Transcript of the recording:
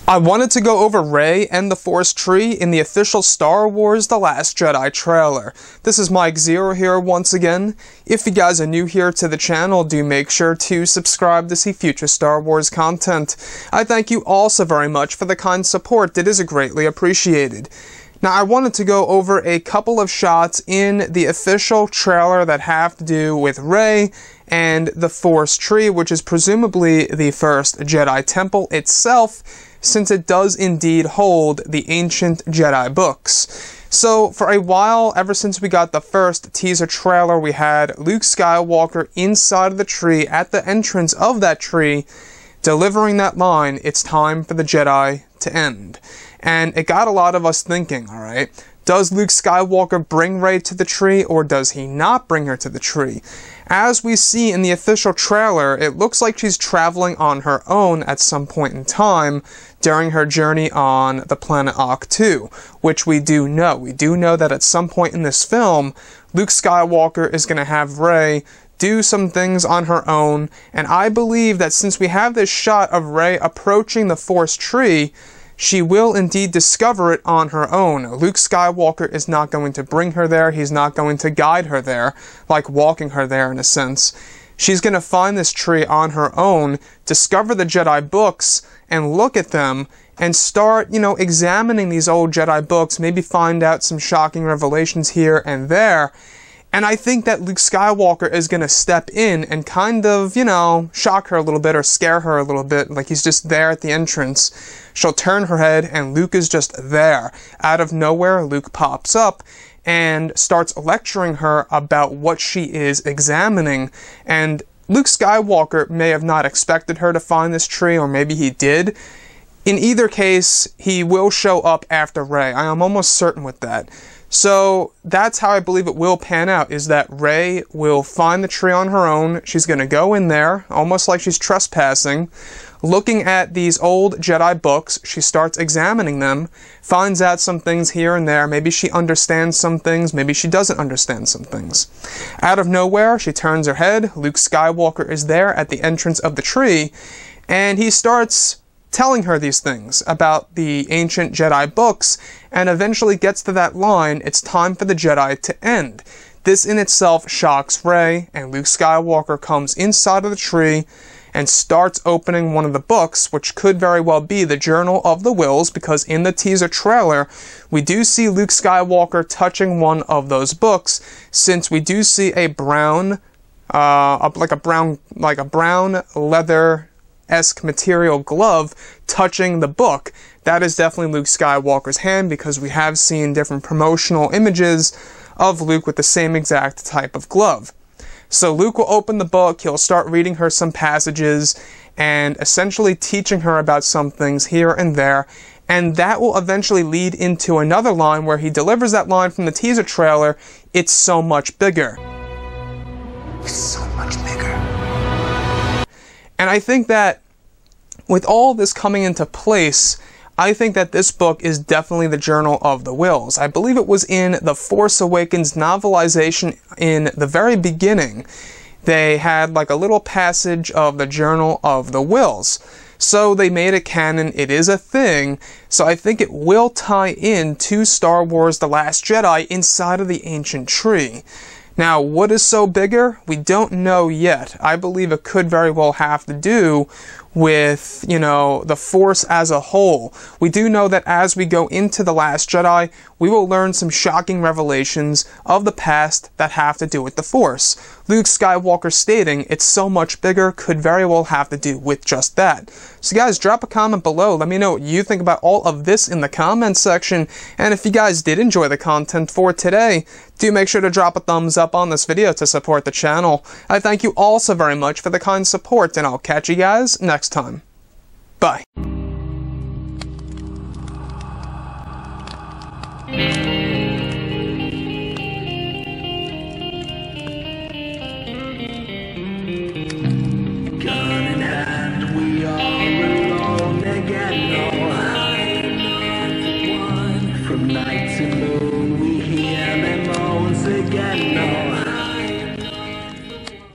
I wanted to go over Rey and the Force tree in the official Star Wars The Last Jedi trailer. This is Mike Zero here once again. If you guys are new here to the channel, do make sure to subscribe to see future Star Wars content. I thank you all so very much for the kind support. It is greatly appreciated. Now, I wanted to go over a couple of shots in the official trailer that have to do with Rey and the Force tree, which is presumably the first Jedi temple itself, since it does indeed hold the ancient Jedi books. So, for a while, ever since we got the first teaser trailer, we had Luke Skywalker inside of the tree, at the entrance of that tree, delivering that line, "It's time for the Jedi to end." And it got a lot of us thinking, alright, does Luke Skywalker bring Rey to the tree, or does he not bring her to the tree? As we see in the official trailer, it looks like she's traveling on her own at some point in time during her journey on the planet ahch-to, which we do know. We do know that at some point in this film, Luke Skywalker is going to have Rey do some things on her own, and I believe that since we have this shot of Rey approaching the Force tree, she will indeed discover it on her own. Luke Skywalker is not going to bring her there. He's not going to guide her there, like walking her there in a sense. She's going to find this tree on her own, discover the Jedi books, and look at them, and start, examining these old Jedi books, maybe find out some shocking revelations here and there. And I think that Luke Skywalker is going to step in and kind of, shock her a little bit or scare her a little bit, like he's just there at the entrance. She'll turn her head and Luke is just there. Out of nowhere, Luke pops up and starts lecturing her about what she is examining. And Luke Skywalker may have not expected her to find this tree, or maybe he did. In either case, he will show up after Rey. I am almost certain with that. So that's how I believe it will pan out, is that Rey will find the tree on her own. She's going to go in there, almost like she's trespassing, looking at these old Jedi books. She starts examining them, finds out some things here and there. Maybe she understands some things, maybe she doesn't understand some things. Out of nowhere, she turns her head. Luke Skywalker is there at the entrance of the tree, and he starts telling her these things about the ancient Jedi books, and eventually gets to that line, "It's time for the Jedi to end." This in itself shocks Rey, and Luke Skywalker comes inside of the tree and starts opening one of the books, which could very well be the Journal of the Whills, because in the teaser trailer, we do see Luke Skywalker touching one of those books, since we do see a brown, like a brown leather-esque material glove touching the book. That is definitely Luke Skywalker's hand, because we have seen different promotional images of Luke with the same exact type of glove. So Luke will open the book, he'll start reading her some passages, and essentially teaching her about some things here and there, and that will eventually lead into another line where he delivers that line from the teaser trailer, "It's so much bigger." It's so much bigger. And I think that with all this coming into place, I think that this book is definitely the Journal of the Whills. I believe it was in the Force Awakens novelization in the very beginning. They had like a little passage of the Journal of the Whills. So they made it canon, it is a thing, so I think it will tie in to Star Wars The Last Jedi inside of the ancient tree. Now, what is so bigger? We don't know yet. I believe it could very well have to do with, the Force as a whole. We do know that as we go into The Last Jedi, we will learn some shocking revelations of the past that have to do with the Force. Luke Skywalker stating it's so much bigger could very well have to do with just that. So guys, drop a comment below. Let me know what you think about all of this in the comment section. And if you guys did enjoy the content for today, do make sure to drop a thumbs up on this video to support the channel. I thank you all so very much for the kind support, and I'll catch you guys next time. Bye.